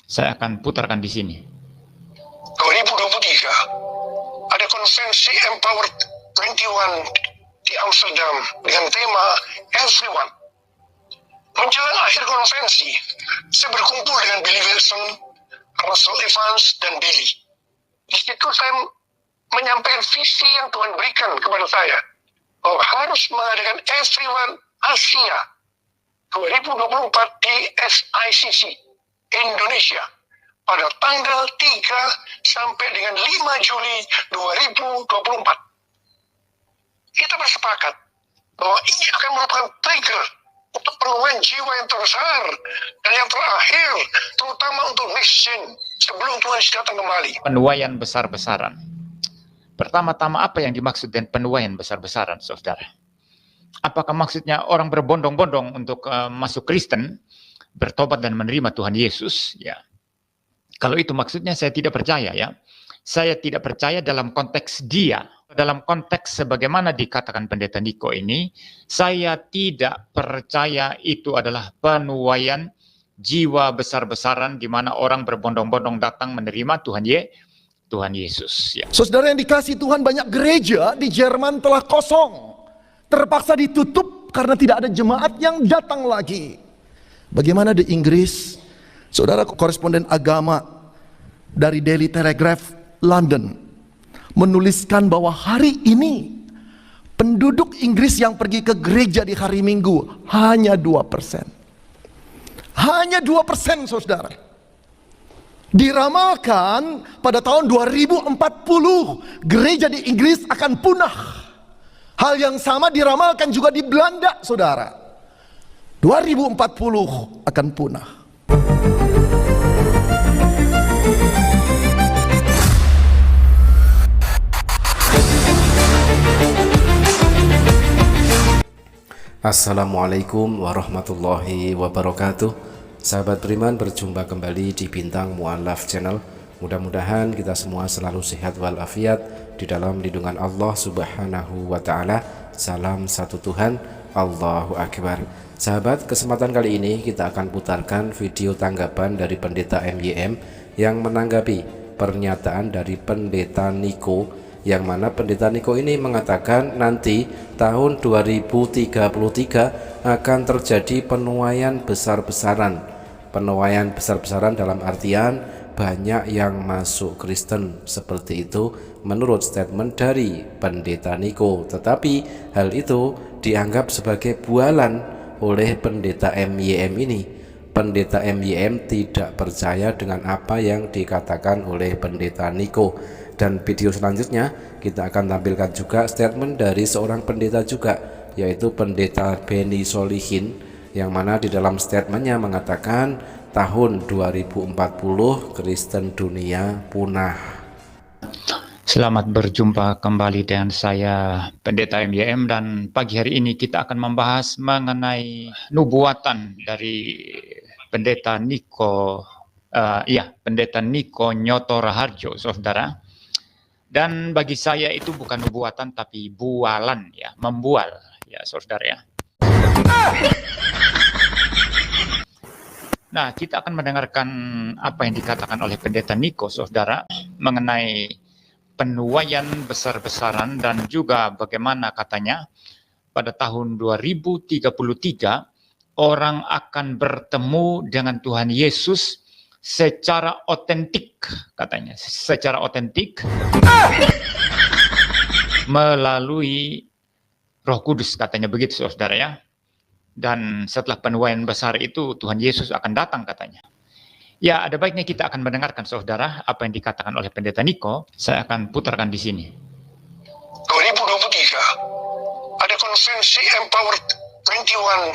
Saya akan putarkan di sini. 2023 ada konferensi Empowered 21 di Amsterdam dengan tema Everyone. Menjelang akhir konferensi, saya berkumpul dengan Billy Wilson, Russell Evans, dan Billy. Di situ saya menyampaikan visi yang Tuhan berikan kepada saya bahwa harus mengadakan Everyone Asia 2024 di SICC Indonesia pada tanggal 3 sampai dengan 5 Juli 2024. Kita bersepakat bahwa ini akan merupakan trigger untuk penuaian jiwa yang terbesar dan yang terakhir, terutama untuk mission sebelum Tuhan datang kembali. Penuaian besar-besaran. Pertama-tama apa yang dimaksud dengan penuaian besar-besaran, saudara? Apakah maksudnya orang berbondong-bondong untuk masuk Kristen, bertobat dan menerima Tuhan Yesus? Ya. Kalau itu maksudnya saya tidak percaya ya. Saya tidak percaya dalam konteks dia. Dalam konteks sebagaimana dikatakan Pendeta Niko ini, saya tidak percaya itu adalah penuaian jiwa besar-besaran di mana orang berbondong-bondong datang menerima Tuhan Yesus. Ya. Saudara yang dikasihi Tuhan, banyak gereja di Jerman telah kosong. Terpaksa ditutup karena tidak ada jemaat yang datang lagi. Bagaimana di Inggris? Saudara koresponden agama dari Daily Telegraph London menuliskan bahwa hari ini penduduk Inggris yang pergi ke gereja di hari Minggu hanya 2%. Hanya 2%, saudara. Diramalkan pada tahun 2040 gereja di Inggris akan punah. Hal yang sama diramalkan juga di Belanda, saudara. 2040 akan punah. Assalamualaikum warahmatullahi wabarakatuh. Sahabat beriman, berjumpa kembali di Bintang Mu'alaf Channel. Mudah-mudahan kita semua selalu sehat walafiat di dalam lindungan Allah Subhanahu wa Ta'ala. Salam satu Tuhan, Allahu Akbar. Sahabat, kesempatan kali ini kita akan putarkan video tanggapan dari Pendeta MYM yang menanggapi pernyataan dari Pendeta Niko, yang mana Pendeta Niko ini mengatakan nanti tahun 2033 akan terjadi penuaian besar-besaran. Penuaian besar-besaran dalam artian banyak yang masuk Kristen, seperti itu menurut statement dari Pendeta Niko. Tetapi hal itu dianggap sebagai bualan oleh Pendeta MYM ini. Pendeta MYM tidak percaya dengan apa yang dikatakan oleh Pendeta Niko. Dan video selanjutnya kita akan tampilkan juga statement dari seorang pendeta juga, yaitu Pendeta Benny Solihin, yang mana di dalam statementnya mengatakan tahun 2040 Kristen dunia punah. Selamat berjumpa kembali dengan saya Pendeta MYM, dan pagi hari ini kita akan membahas mengenai nubuatan dari Pendeta Niko, Pendeta Niko Nyoto Raharjo, saudara. Dan bagi saya itu bukan nubuatan tapi bualan, ya, membual, ya saudara ya. Nah, kita akan mendengarkan apa yang dikatakan oleh Pendeta Niko, saudara, mengenai penuaian besar-besaran dan juga bagaimana katanya pada tahun 2033 orang akan bertemu dengan Tuhan Yesus secara otentik, katanya, secara otentik melalui Roh Kudus, katanya begitu, saudara ya. Dan setelah penuaian besar itu Tuhan Yesus akan datang, katanya. Ya, ada baiknya kita akan mendengarkan, saudara, apa yang dikatakan oleh Pendeta Niko. Saya akan putarkan di sini. 2023 ada konferensi Empowered 21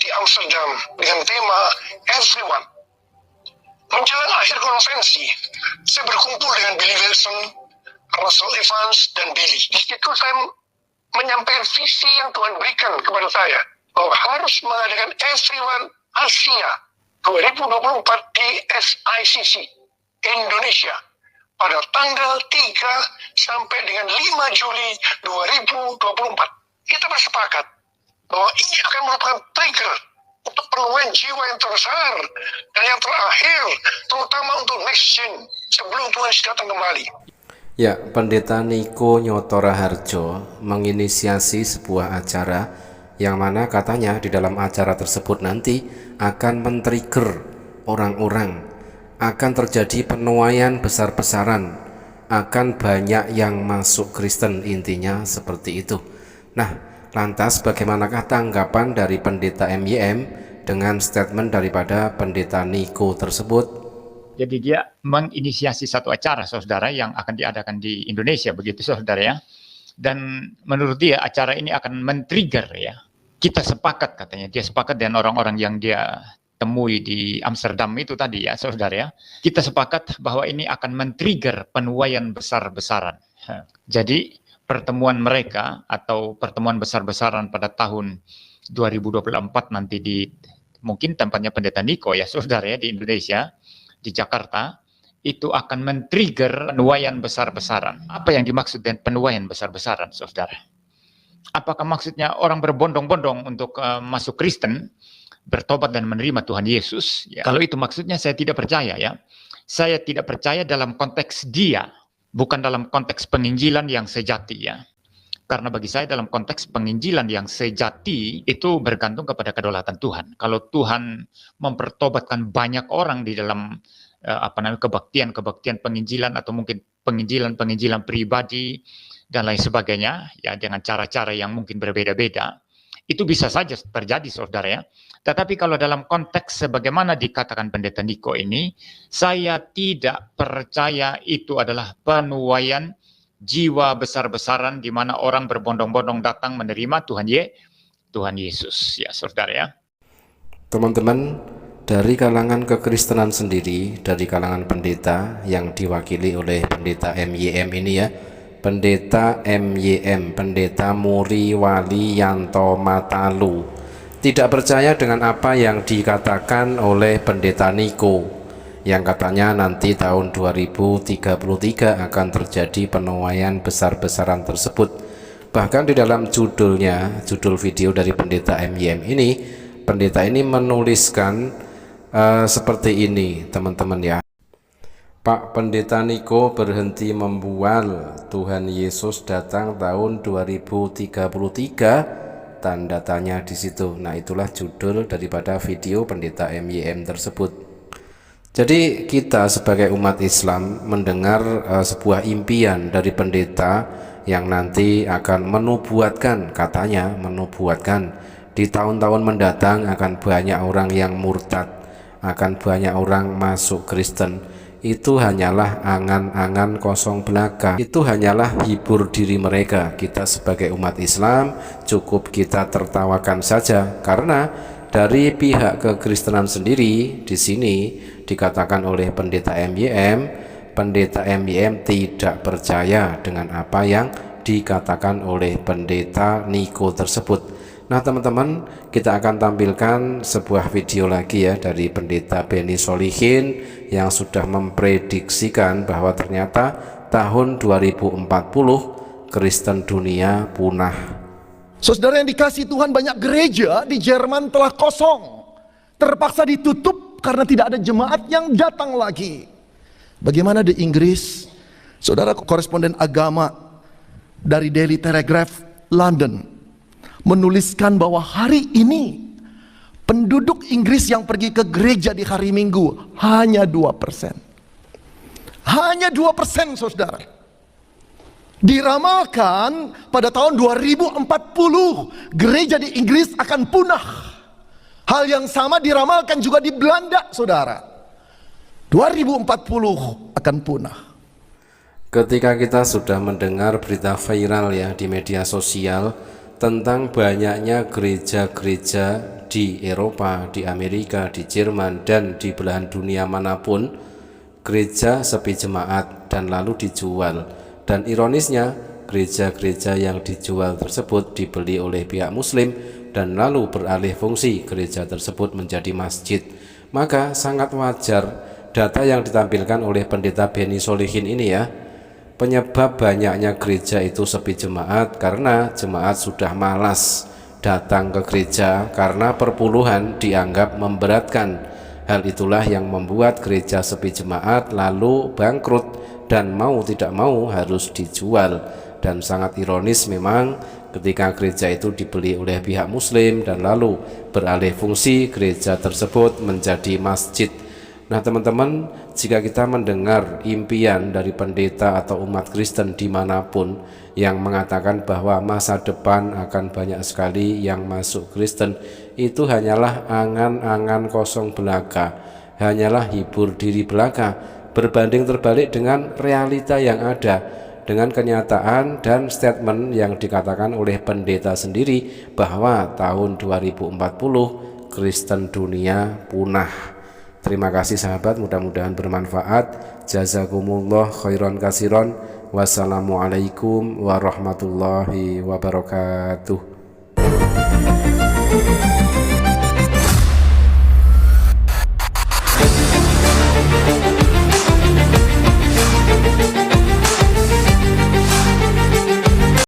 di Amsterdam dengan tema Everyone. Menjelang akhir konferensi, saya berkumpul dengan Billy Wilson, Russell Evans, dan Billy. Di situ saya menyampaikan visi yang Tuhan berikan kepada saya bahwa harus mengadakan Everyone Asia 2024 di SICC Indonesia pada tanggal 3 sampai dengan 5 Juli 2024. Kita bersepakat bahwa ini akan merupakan trigger untuk penemuan jiwa yang terbesar dan yang terakhir, terutama untuk next gen sebelum Tuhan Yesus datang kembali. Ya, Pendeta Niko Nyotora Harjo menginisiasi sebuah acara yang mana katanya di dalam acara tersebut nanti akan men-trigger orang-orang, akan terjadi penuaian besar-besaran, akan banyak yang masuk Kristen, intinya seperti itu. Nah, lantas bagaimanakah tanggapan dari Pendeta MYM dengan statement daripada Pendeta Niko tersebut? Jadi dia menginisiasi satu acara, saudara, yang akan diadakan di Indonesia, begitu saudara ya. Dan menurut dia acara ini akan men-trigger ya. Kita sepakat katanya, dia sepakat dengan orang-orang yang dia temui di Amsterdam itu tadi ya saudara ya. Kita sepakat bahwa ini akan men-trigger penuaian besar-besaran. Jadi pertemuan mereka atau pertemuan besar-besaran pada tahun 2024 nanti di mungkin tempatnya Pendeta Niko ya saudara ya di Indonesia, di Jakarta, itu akan men-trigger penuaian besar-besaran. Apa yang dimaksud dengan penuaian besar-besaran, saudara? Apakah maksudnya orang berbondong-bondong untuk masuk Kristen, bertobat dan menerima Tuhan Yesus? Ya. Kalau itu maksudnya, saya tidak percaya ya. Saya tidak percaya dalam konteks dia, bukan dalam konteks penginjilan yang sejati ya. Karena bagi saya dalam konteks penginjilan yang sejati itu bergantung kepada kedaulatan Tuhan. Kalau Tuhan mempertobatkan banyak orang di dalam kebaktian penginjilan atau mungkin penginjilan pribadi dan lain sebagainya ya dengan cara-cara yang mungkin berbeda-beda, itu bisa saja terjadi saudara ya. Tetapi kalau dalam konteks sebagaimana dikatakan Pendeta Niko ini, saya tidak percaya itu adalah penuaian jiwa besar-besaran di mana orang berbondong-bondong datang menerima Tuhan Yesus ya saudara ya. Teman-teman, dari kalangan kekristenan sendiri, dari kalangan pendeta yang diwakili oleh Pendeta MYM ini ya, Pendeta MYM, Pendeta Muri Wali Yanto Matalu, tidak percaya dengan apa yang dikatakan oleh Pendeta Niko yang katanya nanti tahun 2033 akan terjadi penuaian besar-besaran tersebut. Bahkan di dalam judulnya, judul video dari Pendeta MYM ini, pendeta ini menuliskan seperti ini teman-teman ya. Pak Pendeta Niko berhenti membual, Tuhan Yesus datang tahun 2033, tanda tanya di situ. Nah, itulah judul daripada video Pendeta MYM tersebut. Jadi kita sebagai umat Islam mendengar sebuah impian dari pendeta yang nanti akan menubuatkan, katanya menubuatkan di tahun-tahun mendatang akan banyak orang yang murtad, akan banyak orang masuk Kristen. Itu hanyalah angan-angan kosong belaka, itu hanyalah hibur diri mereka. Kita sebagai umat Islam cukup kita tertawakan saja, karena dari pihak kekristenan sendiri di sini dikatakan oleh Pendeta MYM tidak percaya dengan apa yang dikatakan oleh Pendeta Niko tersebut. Nah teman-teman, kita akan tampilkan sebuah video lagi ya dari Pendeta Beni Solihin yang sudah memprediksikan bahwa ternyata tahun 2040 Kristen dunia punah. Saudara yang dikasih Tuhan, banyak gereja di Jerman telah kosong, terpaksa ditutup karena tidak ada jemaat yang datang lagi. Bagaimana di Inggris? Saudara, koresponden agama dari Daily Telegraph London menuliskan bahwa hari ini penduduk Inggris yang pergi ke gereja di hari Minggu hanya 2%. Hanya 2%, saudara. Diramalkan pada tahun 2040 gereja di Inggris akan punah. Hal yang sama diramalkan juga di Belanda, saudara. 2040 akan punah. Ketika kita sudah mendengar berita viral ya di media sosial tentang banyaknya gereja-gereja di Eropa, di Amerika, di Jerman, dan di belahan dunia manapun, gereja sepi jemaat dan lalu dijual. Dan ironisnya, gereja-gereja yang dijual tersebut dibeli oleh pihak muslim dan lalu beralih fungsi gereja tersebut menjadi masjid. Maka sangat wajar data yang ditampilkan oleh Pendeta Beni Solihin ini ya. Penyebab banyaknya gereja itu sepi jemaat karena jemaat sudah malas datang ke gereja karena perpuluhan dianggap memberatkan. Hal itulah yang membuat gereja sepi jemaat lalu bangkrut dan mau tidak mau harus dijual. Dan sangat ironis memang ketika gereja itu dibeli oleh pihak muslim dan lalu beralih fungsi gereja tersebut menjadi masjid. Nah teman-teman, jika kita mendengar impian dari pendeta atau umat Kristen dimanapun yang mengatakan bahwa masa depan akan banyak sekali yang masuk Kristen, itu hanyalah angan-angan kosong belaka, hanyalah hibur diri belaka, berbanding terbalik dengan realita yang ada, dengan kenyataan dan statement yang dikatakan oleh pendeta sendiri bahwa tahun 2040 Kristen dunia punah. Terima kasih sahabat, mudah-mudahan bermanfaat. Jazakumullah khairan kasiron. Wassalamualaikum warahmatullahi wabarakatuh.